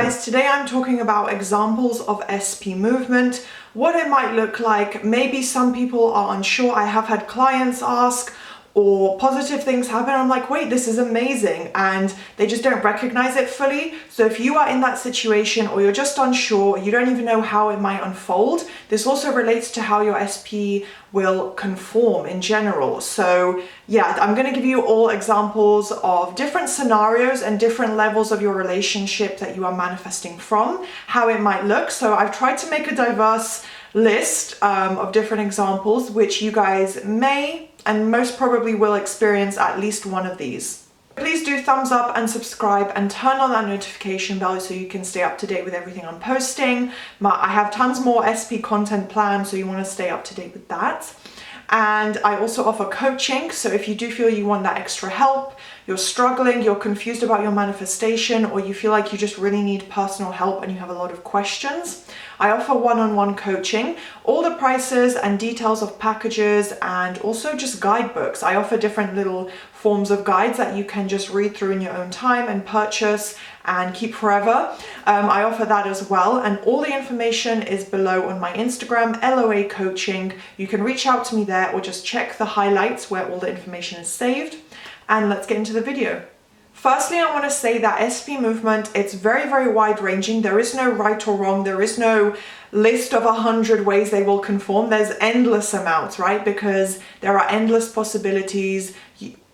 guys, today I'm talking about examples of SP movement, what it might look like. Maybe some people are unsure. I have had clients ask, or positive things happen. I'm like, wait, this is amazing. And they just don't recognize it fully. So if you are in that situation or you're just unsure, you don't even know how it might unfold, this also relates to how your SP will conform in general. So yeah, I'm going to give you all examples of different scenarios and different levels of your relationship that you are manifesting from, how it might look. So I've tried to make a diverse list of different examples, which you guys may and most probably will experience at least one of these. Please do thumbs up and subscribe and turn on that notification bell so you can stay up to date with everything I'm posting. I have tons more SP content planned, so you want to stay up to date with that. And I also offer coaching, so if you do feel you want that extra help, you're struggling, you're confused about your manifestation, or you feel like you just really need personal help and you have a lot of questions, I offer one-on-one coaching. All the prices and details of packages and also just guidebooks. I offer different little forms of guides that you can just read through in your own time and purchase and keep forever. I offer that as well, and all the information is below on my Instagram, LOA Coaching. You can reach out to me there or just check the highlights where all the information is saved. And let's get into the video. Firstly, I want to say that SP movement, it's very, very wide ranging. There is no right or wrong. There is no list of 100 ways they will conform. There's endless amounts, right? Because there are endless possibilities.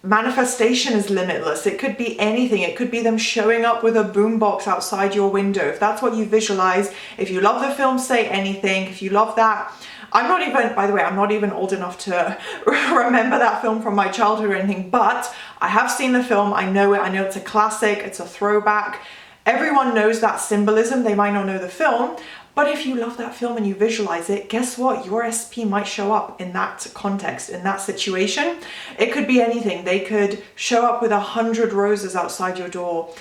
Manifestation is limitless. It could be anything. It could be them showing up with a boombox outside your window. If that's what you visualize, if you love the film Say Anything, if you love that, by the way, I'm not even old enough to remember that film from my childhood or anything, but I have seen the film. I know it. I know it's a classic. It's a throwback. Everyone knows that symbolism. They might not know the film, but if you love that film and you visualize it, guess what? Your SP might show up in that context, in that situation. It could be anything. They could show up with 100 roses outside your door.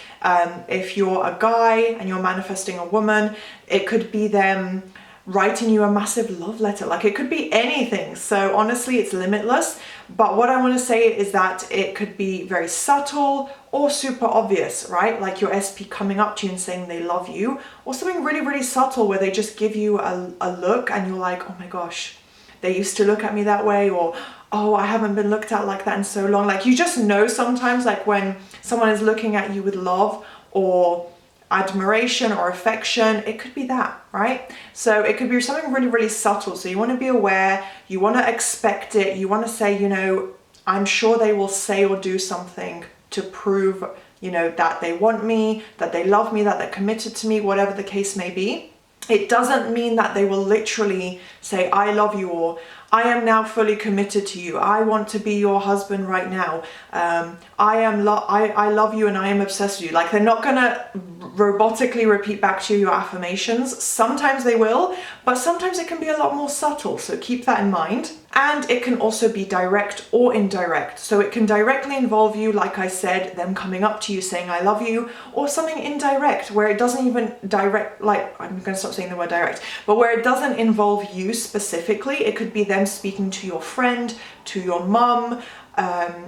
If you're a guy and you're manifesting a woman, it could be them writing you a massive love letter. Like, it could be anything. So honestly, it's limitless. But what I want to say is that it could be very subtle or super obvious, right? Like your SP coming up to you and saying they love you, or something really, really subtle where they just give you a look and you're like, oh my gosh, they used to look at me that way, or oh, I haven't been looked at like that in so long. Like, you just know sometimes, like when someone is looking at you with love or admiration or affection, it could be that, right? So it could be something really, really subtle. So you want to be aware, you want to expect it, you want to say, you know, I'm sure they will say or do something to prove, you know, that they want me, that they love me, that they're committed to me, whatever the case may be. It doesn't mean that they will literally say, I love you, or I am now fully committed to you. I want to be your husband right now. I love you and I am obsessed with you. Like, they're not going to robotically repeat back to you your affirmations. Sometimes they will, but sometimes it can be a lot more subtle. So keep that in mind. And it can also be direct or indirect. So it can directly involve you, like I said, them coming up to you saying, I love you, or something indirect where it doesn't even direct, like, I'm going to stop saying the word direct, but where it doesn't involve you specifically. It could be them speaking to your friend, to your mum,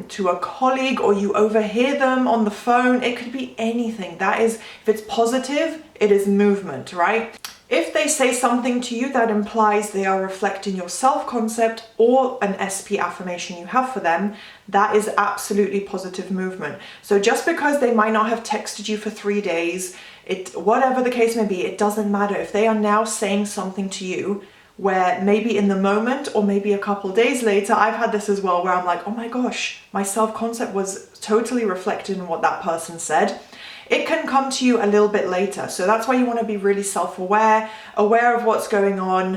to a colleague, or you overhear them on the phone. It could be anything. That is, if it's positive, it is movement, right? If they say something to you that implies they are reflecting your self-concept or an SP affirmation you have for them, that is absolutely positive movement. So just because they might not have texted you for 3 days, whatever the case may be, it doesn't matter. If they are now saying something to you where maybe in the moment or maybe a couple days later, I've had this as well, where I'm like, oh my gosh, my self-concept was totally reflected in what that person said. It can come to you a little bit later. So that's why you want to be really self-aware, aware of what's going on,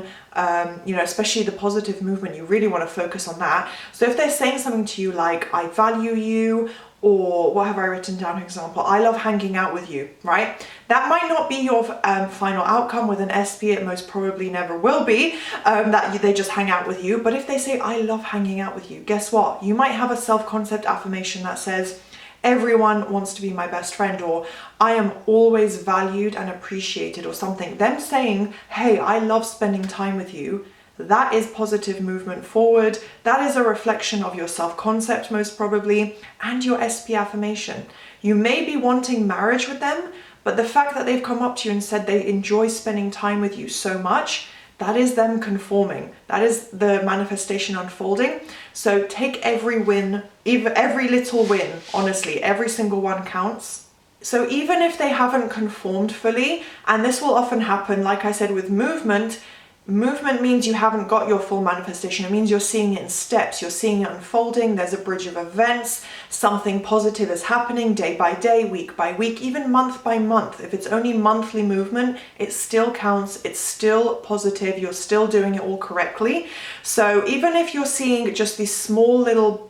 you know, especially the positive movement. You really want to focus on that. So if they're saying something to you like, I value you, or what have I written down, for example, I love hanging out with you, right? That might not be your final outcome with an SP. It most probably never will be, that they just hang out with you. But if they say, I love hanging out with you, guess what? You might have a self-concept affirmation that says, everyone wants to be my best friend, or I am always valued and appreciated, or something. Them saying, hey, I love spending time with you, that is positive movement forward. That is a reflection of your self-concept most probably, and your SP affirmation. You may be wanting marriage with them, but the fact that they've come up to you and said they enjoy spending time with you so much, that is them conforming. That is the manifestation unfolding. So take every win, every little win, honestly, every single one counts. So even if they haven't conformed fully, and this will often happen, like I said, with movement means you haven't got your full manifestation. It means you're seeing it in steps, you're seeing it unfolding, there's a bridge of events, something positive is happening day by day, week by week, even month by month. If it's only monthly movement, it still counts, it's still positive, you're still doing it all correctly. So even if you're seeing just these small little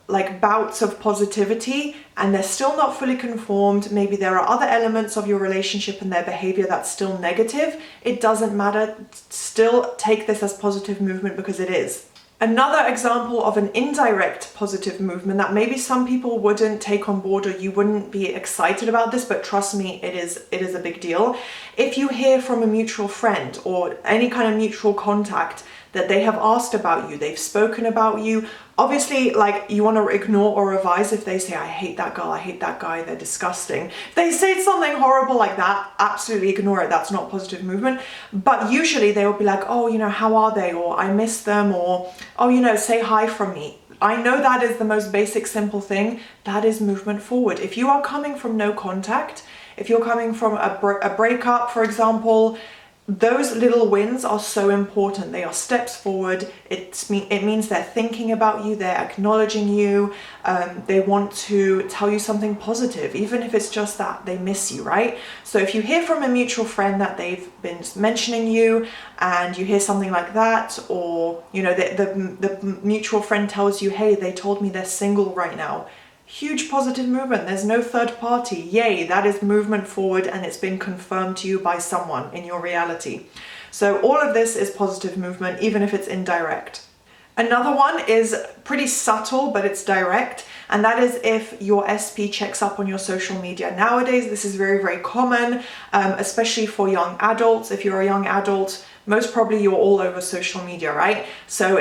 like bouts of positivity and they're still not fully conformed, maybe there are other elements of your relationship and their behavior that's still negative, it doesn't matter. Still take this as positive movement because it is. Another example of an indirect positive movement that maybe some people wouldn't take on board, or you wouldn't be excited about this, but trust me, it is a big deal. If you hear from a mutual friend or any kind of mutual contact that they have asked about you, they've spoken about you, obviously, like, you want to ignore or revise if they say, I hate that girl, I hate that guy, they're disgusting. If they say something horrible like that, absolutely ignore it. That's not positive movement. But usually they will be like, oh, you know, how are they? Or I miss them, or, oh, you know, say hi from me. I know that is the most basic, simple thing. That is movement forward. If you are coming from no contact, if you're coming from a breakup, for example, those little wins are so important. They are steps forward. It means they're thinking about you, they're acknowledging you, they want to tell you something positive, even if it's just that they miss you, right? So if you hear from a mutual friend that they've been mentioning you and you hear something like that, or, you know, the mutual friend tells you, hey, they told me they're single right now. Huge positive movement. There's no third party. Yay, that is movement forward, and it's been confirmed to you by someone in your reality. So all of this is positive movement, even if it's indirect. Another one is pretty subtle, but it's direct, and that is if your SP checks up on your social media. Nowadays, this is very, very common, especially for young adults. If you're a young adult, most probably you're all over social media, right? So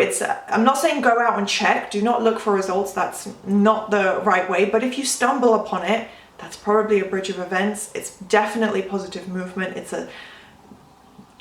I'm not saying go out and check, do not look for results, that's not the right way, but if you stumble upon it, that's probably a bridge of events. It's definitely positive movement. It's a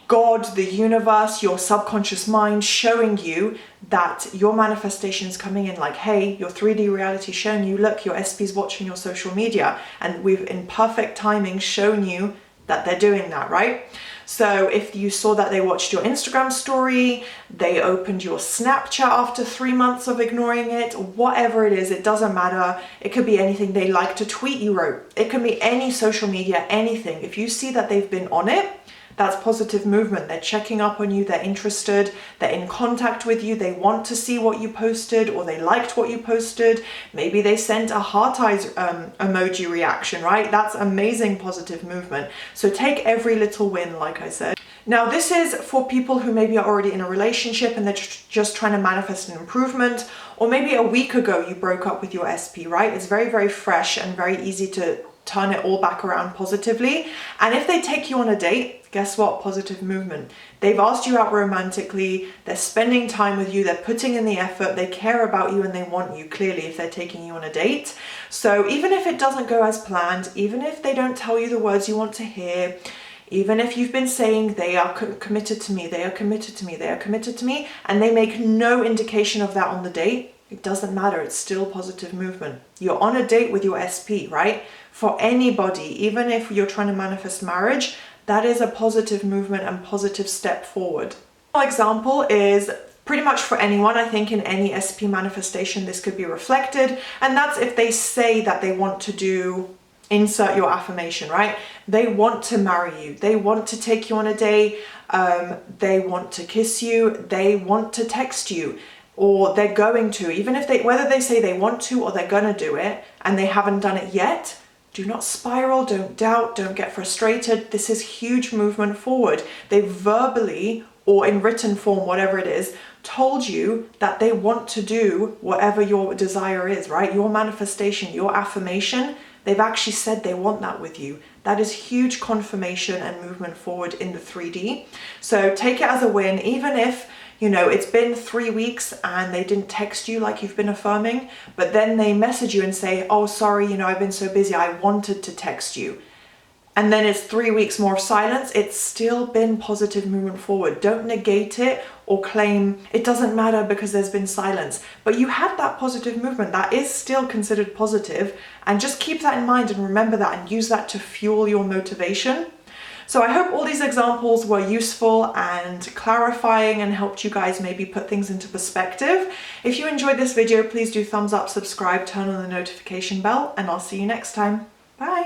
God, the universe, your subconscious mind showing you that your manifestation is coming in, like, hey, your 3D reality showing you, look, your SP's watching your social media, and we've in perfect timing shown you that they're doing that, right? So if you saw that they watched your Instagram story, they opened your Snapchat after 3 months of ignoring it, whatever it is, it doesn't matter. It could be anything. They liked a tweet you wrote. It can be any social media, anything. If you see that they've been on it, that's positive movement. They're checking up on you, they're interested, they're in contact with you, they want to see what you posted, or they liked what you posted. Maybe they sent a heart eyes emoji reaction, right? That's amazing positive movement. So take every little win, like I said. Now, this is for people who maybe are already in a relationship and they're just trying to manifest an improvement, or maybe a week ago you broke up with your SP, right? It's very, very fresh and very easy to turn it all back around positively. And if they take you on a date, guess what? Positive movement. They've asked you out romantically, they're spending time with you, they're putting in the effort, they care about you and they want you, clearly, if they're taking you on a date. So even if it doesn't go as planned, even if they don't tell you the words you want to hear, even if you've been saying they are committed to me, they are committed to me, they are committed to me, and they make no indication of that on the date, it doesn't matter, it's still positive movement. You're on a date with your SP, right? For anybody, even if you're trying to manifest marriage, that is a positive movement and positive step forward. An example is pretty much for anyone. I think in any SP manifestation this could be reflected, and that's if they say that they want to do, insert your affirmation, right? They want to marry you, they want to take you on a date, they want to kiss you, they want to text you, or they're going to, even if whether they say they want to or they're gonna do it and they haven't done it yet, do not spiral, don't doubt, don't get frustrated. This is huge movement forward. They verbally, or in written form, whatever it is, told you that they want to do whatever your desire is, right? Your manifestation, your affirmation, they've actually said they want that with you. That is huge confirmation and movement forward in the 3D. So take it as a win, even if, you know, it's been 3 weeks and they didn't text you like you've been affirming, but then they message you and say, oh, sorry, you know, I've been so busy, I wanted to text you. And then it's 3 weeks more of silence, it's still been positive movement forward. Don't negate it or claim it doesn't matter because there's been silence. But you had that positive movement, that is still considered positive, and just keep that in mind and remember that and use that to fuel your motivation. So I hope all these examples were useful and clarifying and helped you guys maybe put things into perspective. If you enjoyed this video, please do thumbs up, subscribe, turn on the notification bell, and I'll see you next time. Bye!